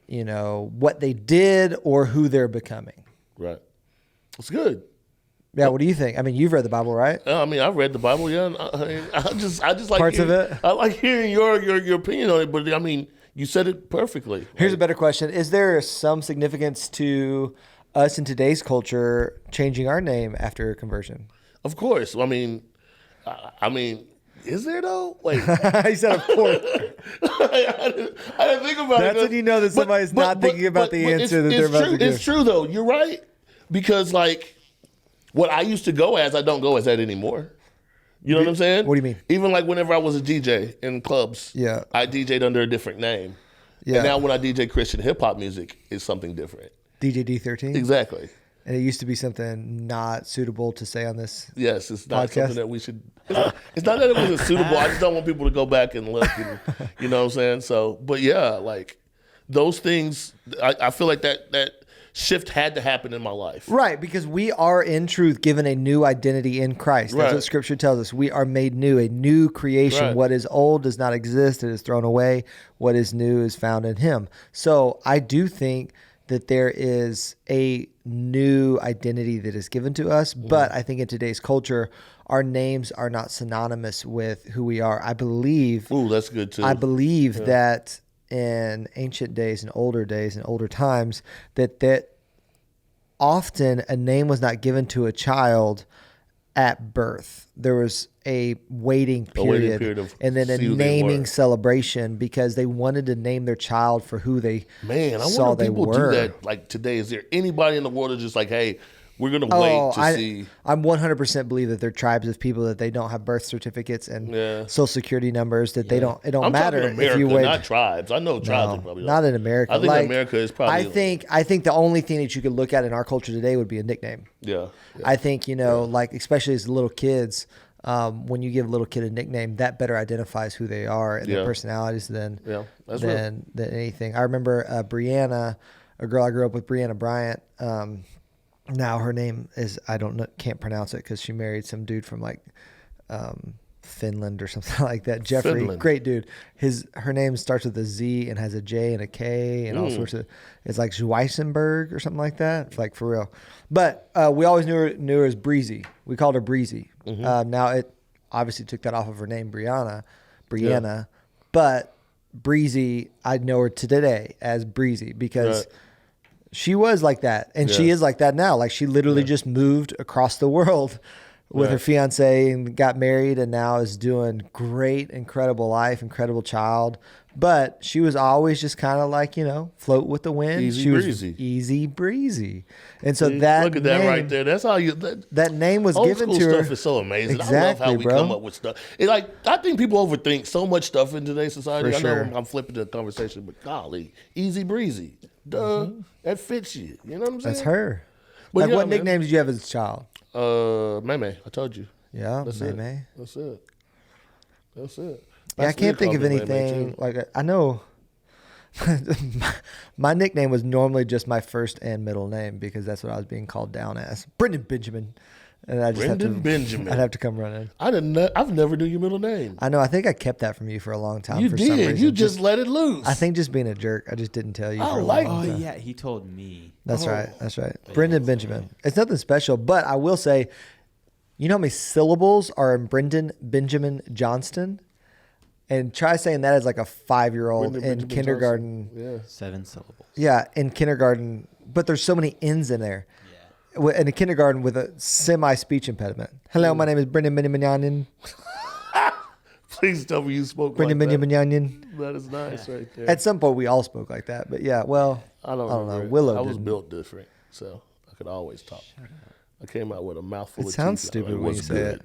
what they did or who they're becoming. Right. It's good. Yeah, what do you think? I mean, you've read the Bible, right? I mean, I've read the Bible. Yeah, I just like parts of it. I like hearing your opinion on it, but I mean, you said it perfectly. Here's a better question: is there some significance to us in today's culture changing our name after conversion? Of course. I mean, is there though? Wait, he said, "Of course." I didn't think about it. That's when you know that somebody's not thinking about the answer that they're about to give. It's true though. You're right, because like. What I used to go as, I don't go as that anymore. You know what I'm saying? What do you mean? Even like whenever I was a DJ in clubs, I DJ'd under a different name. Yeah. And now when I DJ Christian hip hop music, it's something different. DJ D13? Exactly. And it used to be something not suitable to say on this Yes, it's not something that we should. It's not that it wasn't suitable. I just don't want people to go back and look. And, you know what I'm saying? So, but yeah, like those things, I feel like that shift had to happen in my life. Right, because we are in truth given a new identity in Christ. That's what Scripture tells us. We are made new, a new creation. Right. What is old does not exist. It is thrown away. What is new is found in Him. So I do think that there is a new identity that is given to us. But I think in today's culture, our names are not synonymous with who we are. I believe. Ooh, that's good too. I believe that in ancient days and older times, that often a name was not given to a child at birth. There was a waiting period and then a naming celebration because they wanted to name their child for who they I saw wonder they if people were. do that like today. Is there anybody in the world that's just like, hey, we're going to wait to see? I'm 100% believe that there are tribes of people that they don't have birth certificates and social security numbers that they don't. It don't matter America, if you wait. Not tribes. I know tribes. Probably not in America. I think America is probably. I think the only thing that you could look at in our culture today would be a nickname. Yeah. I think like especially as little kids, when you give a little kid a nickname, that better identifies who they are and their personalities than anything. I remember Brianna, a girl I grew up with, Brianna Bryant. Now her name is can't pronounce it because she married some dude from like Finland or something like that. Jeffrey, Finland. Great dude. Her name starts with a Z and has a J and a K and all sorts of. It's like Schweissenberg or something like that. Like for real. But we always knew her as Breezy. We called her Breezy. Now it obviously took that off of her name, Brianna. But Breezy, I know her today as Breezy because. Right. She was like that, and she is like that now. Like she literally just moved across the world with her fiance and got married, and now is doing great, incredible life, incredible child. But she was always just kind of like, float with the wind. Easy breezy. And so that look at that right there. That's how you. That name was given to her. Old school stuff is so amazing. Exactly, I love how we come up with stuff. I think people overthink so much stuff in today's society. For sure. I know I'm flipping the conversation, but golly, easy breezy. Duh, that fits you. You know what I'm saying? That's her. But what nicknames did you have as a child? Meme. I told you. Yeah, That's Meme. It. That's it. Yeah, I can't think of anything like I know. My nickname was normally just my first and middle name because that's what I was being called down as. Brendan Benjamin. And I just Benjamin. I'd have to come running. I've never knew your middle name. I know. I think I kept that from you for a long time. You for did. Some reason. You just let it loose. I think just being a jerk. I just didn't tell you. I like that. Oh yeah, he told me. That's right. Brendan Benjamin. It's nothing special, but I will say, you know how many syllables are in Brendan Benjamin Johnston? And try saying that as like a 5-year-old in kindergarten. Yeah. 7 syllables. Yeah, in kindergarten. But there's so many N's in there. Yeah. In a kindergarten with a semi-speech impediment. Hello, my name is Brendan Benjamin. Please tell me you spoke Brendan like Benjamin. That is nice right there. At some point, we all spoke like that. But yeah, well, I don't know. Willow I was didn't. built different, so I could always talk. I came out with a mouthful of teeth. It sounds stupid when you say it.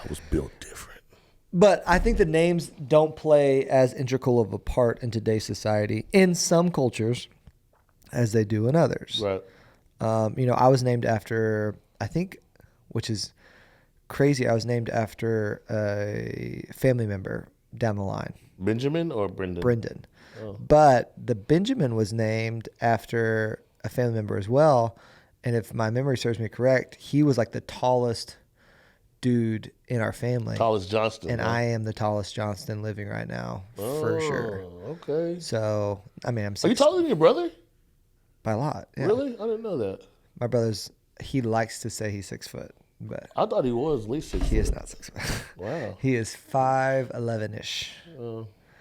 I was built different. But I think the names don't play as integral of a part in today's society in some cultures as they do in others. Right. I was named after, I think, which is crazy, I was named after a family member down the line. Benjamin or Brendan? Brendan. Oh. But the Benjamin was named after a family member as well. And if my memory serves me correct, he was like the tallest dude in our family. Tallest Johnston. And I am the tallest Johnston living right now, for sure. Okay. So, I mean, I'm 6. Are you taller than your brother? By a lot. Yeah. Really? I didn't know that. My brother's, he likes to say he's 6 foot, but I thought he was at least 6 foot. he is not 6 foot. Wow. He is 5'11"-ish.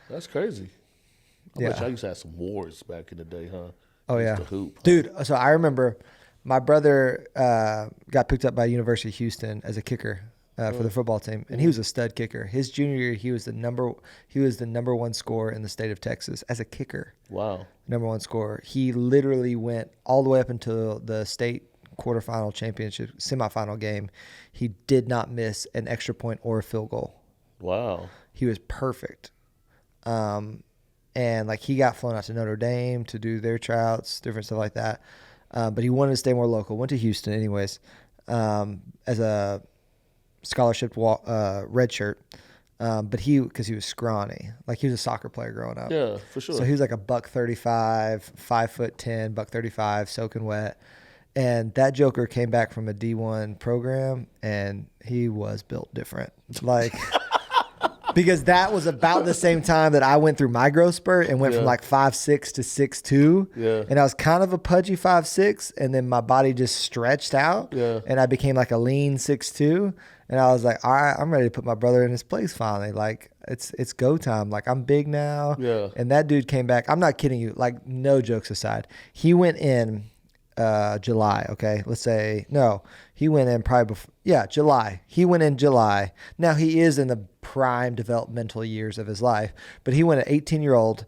That's crazy. I bet you I used to have some wars back in the day, huh? Oh, I used yeah. to hoop. Dude, so I remember my brother got picked up by University of Houston as a kicker for the football team, and he was a stud kicker. His junior year, he was the number 1 scorer in the state of Texas as a kicker. Wow. Number 1 scorer. He literally went all the way up until the state quarterfinal championship semifinal game. He did not miss an extra point or a field goal. Wow. He was perfect. And like he got flown out to Notre Dame to do their tryouts, different stuff like that. But he wanted to stay more local. Went to Houston anyways, as a scholarship redshirt. But because he was scrawny, like he was a soccer player growing up. Yeah, for sure. So he was like a $135, 5'10", $135, soaking wet. And that joker came back from a D1 program, and he was built different. Like because that was about the same time that I went through my growth spurt and went from like 5'6" to 6'2". Yeah. And I was kind of a pudgy 5'6", and then my body just stretched out. Yeah. And I became like a lean 6'2". And I was like, all right, I'm ready to put my brother in his place finally. Like, it's go time. Like, I'm big now. Yeah. And that dude came back. I'm not kidding you. Like, no jokes aside. He went in July, okay? Let's say, no, he went in probably before, July. He went in July. Now, he is in the prime developmental years of his life, but he went an 18-year-old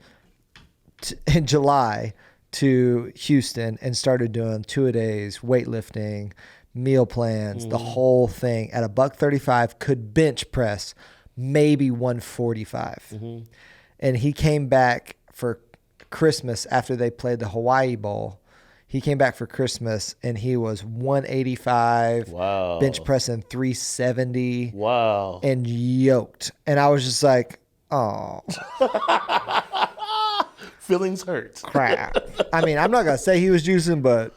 in July to Houston and started doing 2-a-days, weightlifting, meal plans, the whole thing at $135, could bench press maybe 145. And he came back for Christmas after they played the Hawaii Bowl. He came back for Christmas and he was 185, wow, bench pressing 370, wow, and yoked. And I was just like, oh. Feelings hurt. Crap. I mean, I'm not going to say he was juicing, but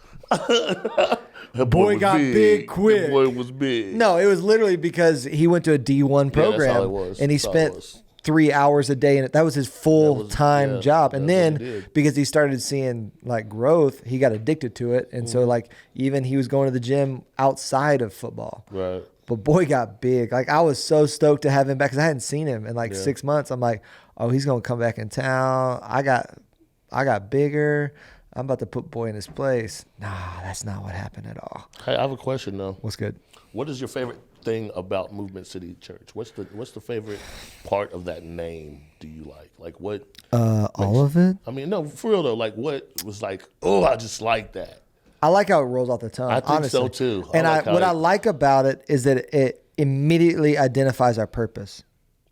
the boy got big quick. The boy was big. No, it was literally because he went to a D1 program, that's all it was. and he spent 3 hours a day, and that was his full-time job. And then because he started seeing like growth, he got addicted to it, and so like even he was going to the gym outside of football. Right. But boy got big. Like, I was so stoked to have him back because I hadn't seen him in like 6 months. I'm like, oh, he's gonna come back in town. I got bigger. I'm about to put boy in his place. Nah, that's not what happened at all. Hey, I have a question though. What's good? What is your favorite thing about Movement City Church? What's the favorite part of that name do you like? Like what? All of it? I mean, no, for real though. Like what was like, oh, I just like that. I like how it rolls off the tongue. I think honestly. so too. And what I like about it is that it immediately identifies our purpose.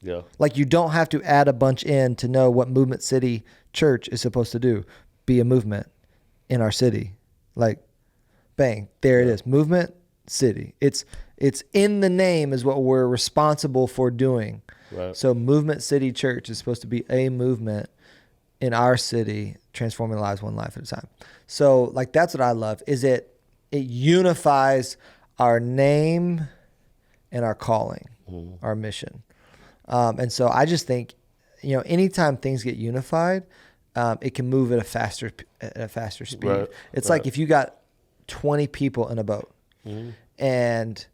Yeah. Like, you don't have to add a bunch in to know what Movement City Church is supposed to do. Be a movement in our city. Like, bang, there it is. Movement City. It's in the name is what we're responsible for doing. Right. So Movement City Church is supposed to be a movement in our city, transforming lives one life at a time. So like, that's what I love, is it unifies our name and our calling, our mission. And so I just think, anytime things get unified, it can move at a faster speed. Right. It's like if you got 20 people in a boat and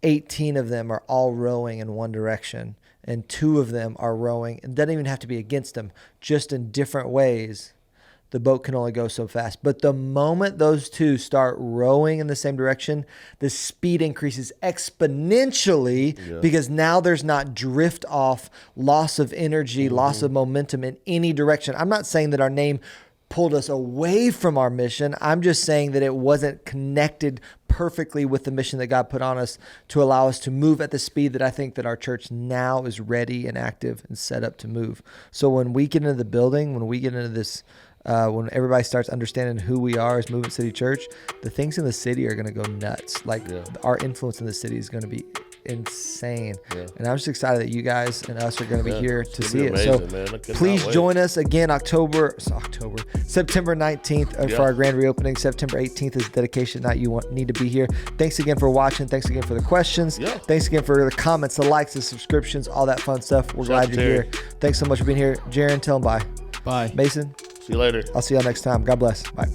18 of them are all rowing in one direction and 2 of them are rowing, it doesn't even have to be against them, just in different ways. The boat can only go so fast. But the moment those 2 start rowing in the same direction, the speed increases exponentially because now there's not drift off, loss of energy, loss of momentum in any direction. I'm not saying that our name pulled us away from our mission. I'm just saying that it wasn't connected perfectly with the mission that God put on us to allow us to move at the speed that I think that our church now is ready and active and set up to move. So when we get into the building, when we get into this, when everybody starts understanding who we are as Movement City Church, the things in the city are going to go nuts. Like, our influence in the city is going to be insane. And I'm just excited that you guys and us are going to be here to see it. So please join us again September 19th for our grand reopening. September 18th is dedication night. You need to be here. Thanks again for watching. Thanks again for the questions. Thanks again for the comments, the likes, the subscriptions, all that fun stuff. We're glad you're here. Thanks so much for being here. Jaron, tell them bye. Bye. Mason, see you later. I'll see y'all next time. God bless. Bye.